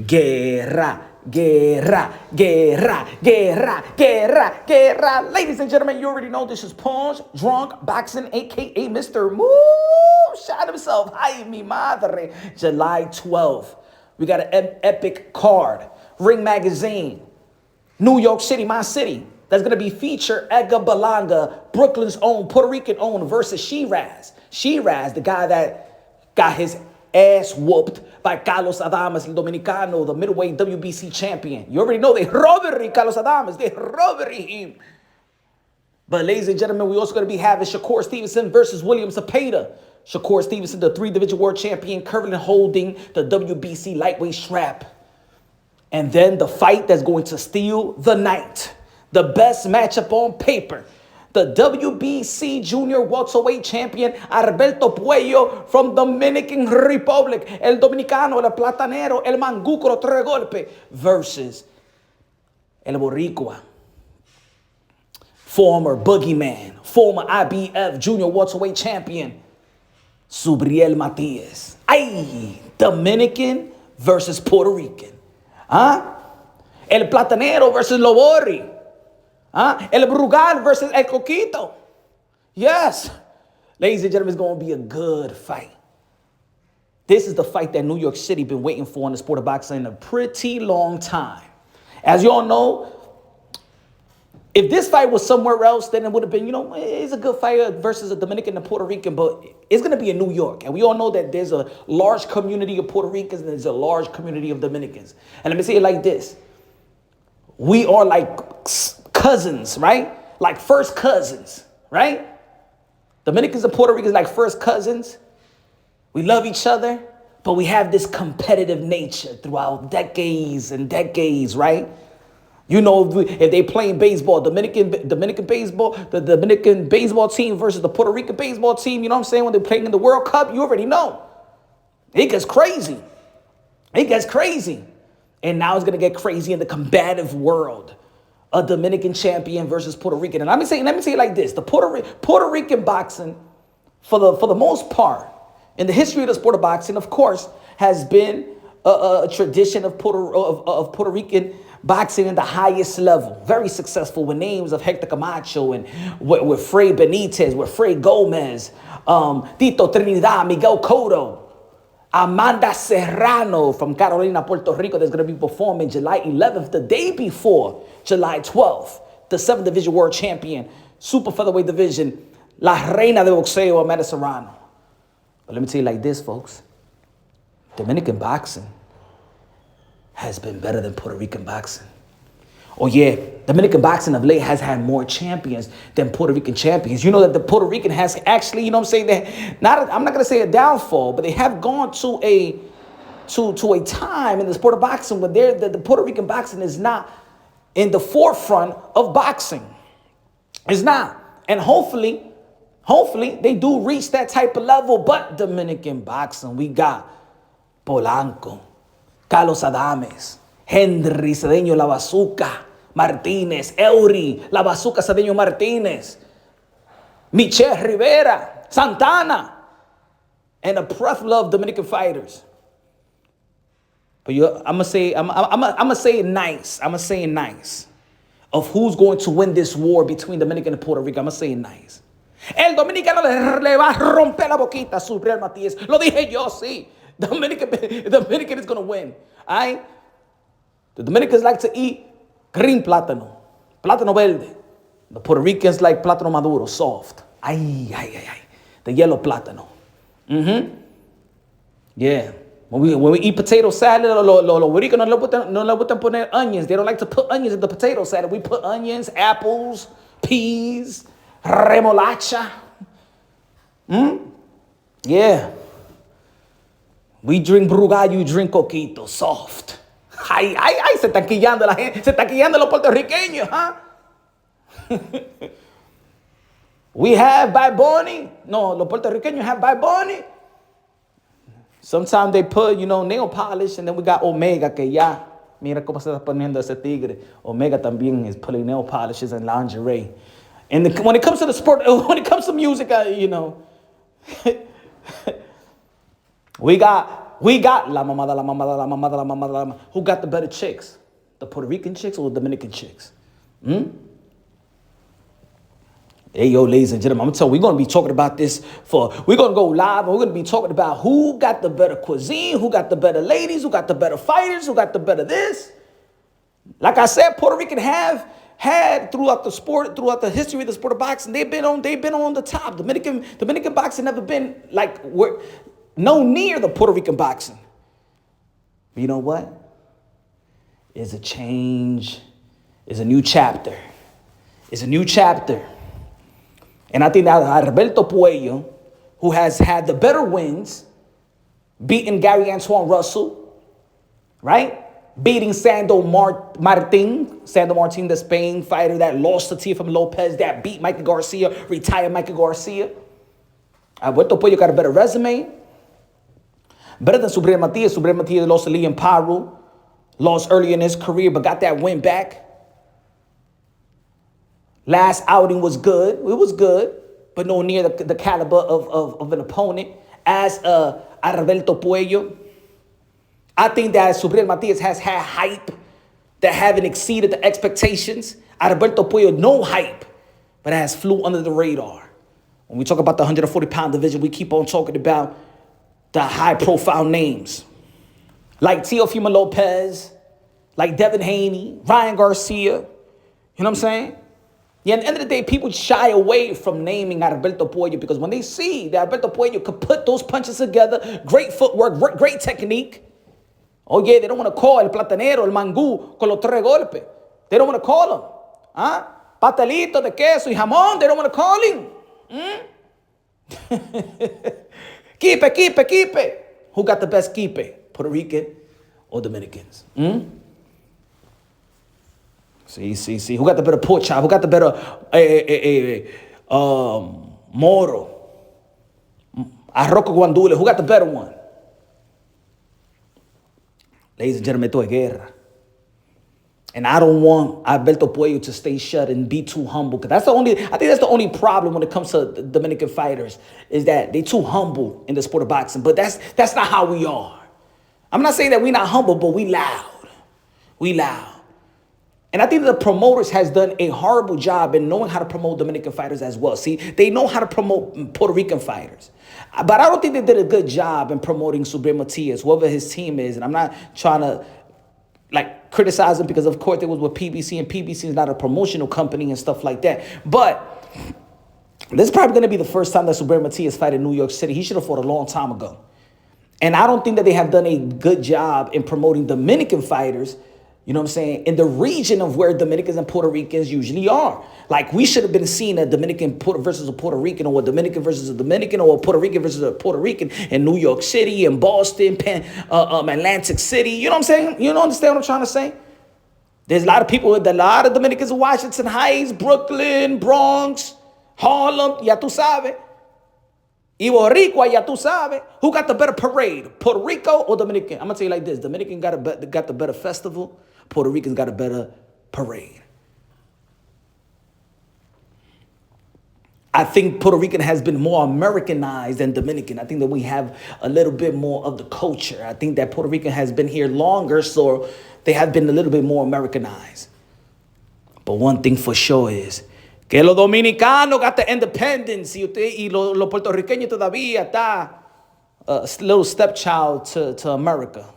Guerra, guerra, guerra, guerra, guerra, guerra. Ladies and gentlemen, you already know this is Paws Drunk Boxing, a.k.a. Mr. Moo. Shot himself. Ay, mi madre. July 12th. We got an epic card. Ring Magazine. New York City, my city. That's going to be featured Edgar Berlanga, Brooklyn's own, Puerto Rican own, versus Sheeraz. Sheeraz, the guy that got his ass whooped by Carlos Adames, el Dominicano, the middleweight WBC champion. You already know they robbery Carlos Adames. They robbery him. But ladies and gentlemen, we also going to be having Shakur Stevenson versus William Zepeda. Shakur Stevenson, the three-division world champion, currently holding the WBC lightweight strap. And then the fight that's going to steal the night. The best matchup on paper. The WBC Junior Welterweight champion, Alberto Puello from Dominican Republic. El Dominicano, el Platanero, el Mangucro, tres golpe. Versus el Boricua. Former Boogeyman. Former IBF Junior Welterweight champion, Subriel Matias. Ay, Dominican versus Puerto Rican. ¿Ah? El Platanero versus Lobori. ¿Ah? El Brugal versus El Coquito. Yes. Ladies and gentlemen, it's going to be a good fight. This is the fight that New York City been waiting for in the sport of boxing in a pretty long time. As you all know, if this fight was somewhere else, then it would have been, it's a good fight versus a Dominican and Puerto Rican, but it's going to be in New York. And we all know that there's a large community of Puerto Ricans and there's a large community of Dominicans. And let me say it like this. We are like cousins, right? Like first cousins, right? Dominicans and Puerto Ricans like first cousins. We love each other, but we have this competitive nature throughout decades and decades, right? You know, if they playing baseball, Dominican baseball, the Dominican baseball team versus the Puerto Rican baseball team, you know what I'm saying? When they're playing in the World Cup, you already know. It gets crazy. It gets crazy. And now it's going to get crazy in the combative world. A Dominican champion versus Puerto Rican. And let me say it like this. The Puerto Rican boxing, for the most part, in the history of the sport of boxing, of course, has been a tradition of Puerto Rican boxing in the highest level. Very successful with names of Hector Camacho and with Fray Benitez, with Fray Gomez, Tito Trinidad, Miguel Cotto, Amanda Serrano from Carolina, Puerto Rico, that's going to be performing July 11th, the day before July 12th. The 7th Division World Champion, Super Featherweight Division, La Reina de Boxeo, Amanda Serrano. But let me tell you like this, folks. Dominican boxing has been better than Puerto Rican boxing. Oh yeah, Dominican boxing of late has had more champions than Puerto Rican champions. You know that the Puerto Rican has actually, you know what I'm saying, I'm not going to say a downfall, but they have gone to a time in the sport of boxing where the Puerto Rican boxing is not in the forefront of boxing. It's not. And hopefully they do reach that type of level. But Dominican boxing, we got Polanco, Carlos Adames, Henry Cedeño La Bazooka Martinez, Eury La Bazooka Cedeño Martinez, Michel Rivera, Santana, and a plethora of Dominican fighters. But I'm gonna say it nice. I'm gonna say it nice. Of who's going to win this war between Dominican and Puerto Rico, I'm gonna say it nice. El Dominicano le va a romper la boquita a Subriel Matias. Lo dije yo, sí. Dominican is gonna win. All right? The Dominicans like to eat green plátano, plátano verde. The Puerto Ricans like plátano maduro, soft. Ay. The yellow plátano. Yeah. When we eat potato salad, los Rican no le gustan poner onions. They don't like to put onions in the potato salad. We put onions, apples, peas, remolacha. Yeah. We drink Brugal, you drink Coquito, soft. Ay, se están quillando la gente, se están quillando los puertorriqueños, huh? We have Byboni. No, los puertorriqueños have Byboni. Sometimes they put, nail polish, and then we got Omega, que ya, mira cómo se está poniendo ese tigre. Omega también is putting nail polishes and lingerie. And when it comes to the sport, when it comes to music, we got We got la mamada, la mamada, la mamada, la mamada, la mamada. Who got the better chicks? The Puerto Rican chicks or the Dominican chicks? Hey, yo, ladies and gentlemen, I'm telling you, we're going to be talking about this we're going to go live, and we're going to be talking about who got the better cuisine, who got the better ladies, who got the better fighters, who got the better this. Like I said, Puerto Rican have had throughout the history of the sport of boxing, they've been on the top. Dominican boxing never been like no near the Puerto Rican boxing. But you know what? It's a change. It's a new chapter. It's a new chapter. And I think that Alberto Puello, who has had the better wins, beating Gary Antoine Russell, right? Beating Sandro Martin, the Spain fighter that lost to Teofimo Lopez, that beat Michael Garcia, retired Michael Garcia. Alberto Puello got a better resume. Better than Subriel Matias. Subriel Matias lost to Liam Paru. Lost early in his career, but got that win back. Last outing was good. It was good, but no near the caliber of an opponent as Alberto Puello. I think that Subriel Matias has had hype that haven't exceeded the expectations. Alberto Puello, no hype, but has flew under the radar. When we talk about the 140-pound division, we keep on talking about the high-profile names. Like Teofimo Lopez, like Devin Haney, Ryan Garcia. You know what I'm saying? Yeah, at the end of the day, people shy away from naming Alberto Puello because when they see that Alberto Puello could put those punches together, great footwork, great technique. Oh, yeah, they don't want to call El Platanero, El Mangú, con los tres golpes. They don't want to call him. Huh? Pastelito de queso y jamón, they don't want to call him. Keep. Who got the best keep? Puerto Rican or Dominicans? See. Who got the better pork chop? Who got the better moro? Arroz con guandule. Who got the better one? Ladies and gentlemen, esto es guerra. And I don't want Alberto Puello to stay shut and be too humble. Because I think that's the only problem when it comes to the Dominican fighters, is that they too humble in the sport of boxing. But that's not how we are. I'm not saying that we're not humble, but we loud. We loud. And I think the promoters has done a horrible job in knowing how to promote Dominican fighters as well. See, they know how to promote Puerto Rican fighters. But I don't think they did a good job in promoting Subriel Matias, whoever his team is. And I'm not trying to criticize him because, of course, it was with PBC, and PBC is not a promotional company and stuff like that. But this is probably going to be the first time that Subriel Matias fight in New York City. He should have fought a long time ago. And I don't think that they have done a good job in promoting Dominican fighters, you know what I'm saying, in the region of where Dominicans and Puerto Ricans usually are. Like, we should have been seeing a Dominican versus a Puerto Rican, or a Dominican versus a Dominican, or a Puerto Rican versus a Puerto Rican in New York City, in Boston, Atlantic City. You know what I'm saying? You understand what I'm trying to say? There's a lot of Dominicans in Washington Heights, Brooklyn, Bronx, Harlem, ya tú sabes. Y Boricua, ya tú sabes. Who got the better parade, Puerto Rico or Dominican? I'm going to tell you like this. Dominican got the better festival. Puerto Ricans got a better parade. I think Puerto Rican has been more Americanized than Dominican. I think that we have a little bit more of the culture. I think that Puerto Rican has been here longer, so they have been a little bit more Americanized. But one thing for sure is que los dominicanos got the independence y los puertorriqueños todavía está a little stepchild to America.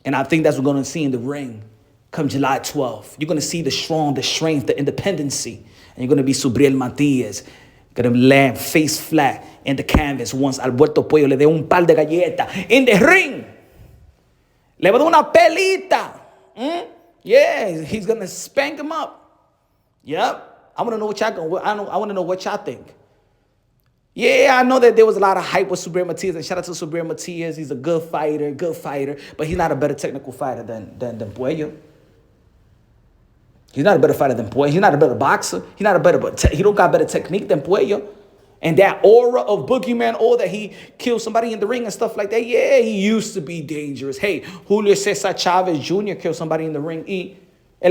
And I think that's what we're going to see in the ring come July 12th. You're going to see the strength, the independency. And you're going to be Subriel Matias. Going to land face flat in the canvas once Alberto Puello le dé un par de galletas in the ring. Le va a dar una pelita. Yeah, he's going to spank him up. Yep. I want to know what I want to know what y'all think. Yeah, I know that there was a lot of hype with Subriel Matias, and shout out to Subriel Matias. He's a good fighter, but he's not a better technical fighter than Puello. He's not a better fighter than Puello. He's not a better boxer. He don't got better technique than Puello. And that aura of boogeyman, that he killed somebody in the ring and stuff like that. Yeah, he used to be dangerous. Hey, Julio Cesar Chavez Jr. killed somebody in the ring. Él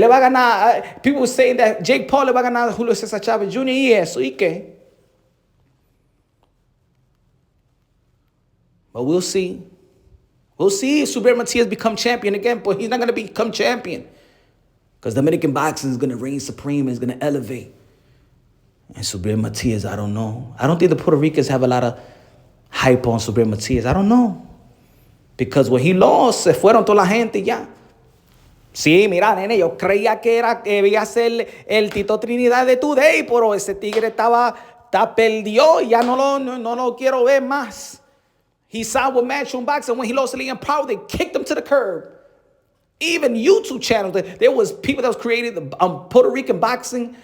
le va a ganar. People were saying that Jake Paul le va a ganar a Julio Cesar Chavez Jr. Y eso, ¿y qué? But we'll see. We'll see if Subriel Matias become champion again, but he's not going to become champion. Because Dominican boxing is going to reign supreme and is going to elevate. And Subriel Matias, I don't know. I don't think the Puerto Ricans have a lot of hype on Subriel Matias. I don't know. Because when he lost, se fueron toda la gente ya. Sí, mira, nene, yo creía que debía ser el Tito Trinidad de Today, pero ese tigre está perdió y ya no lo quiero ver más. He signed with Matchroom Boxing. When he lost to Liam Power, they kicked him to the curb. Even YouTube channels, there was people that was creating, Puerto Rican boxing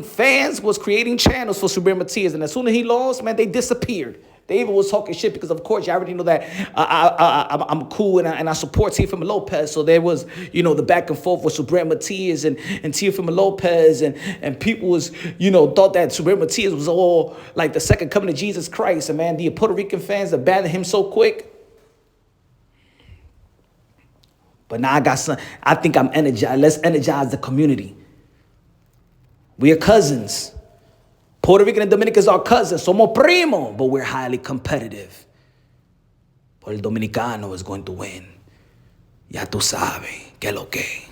fans was creating channels for Subriel Matias. And as soon as he lost, man, they disappeared. They even was talking shit because, of course, you already know that I'm cool and I support Teofimo Lopez. So there was, the back and forth with Subriel Matias and Teofimo Lopez. And people was, thought that Subriel Matias was all like the second coming of Jesus Christ. And, man, the Puerto Rican fans abandoned him so quick. But now I think I'm energized. Let's energize the community. We are cousins. Puerto Rican and Dominicans are cousins. Somos primo, but we're highly competitive. But el Dominicano is going to win. Ya tú sabes, que lo que.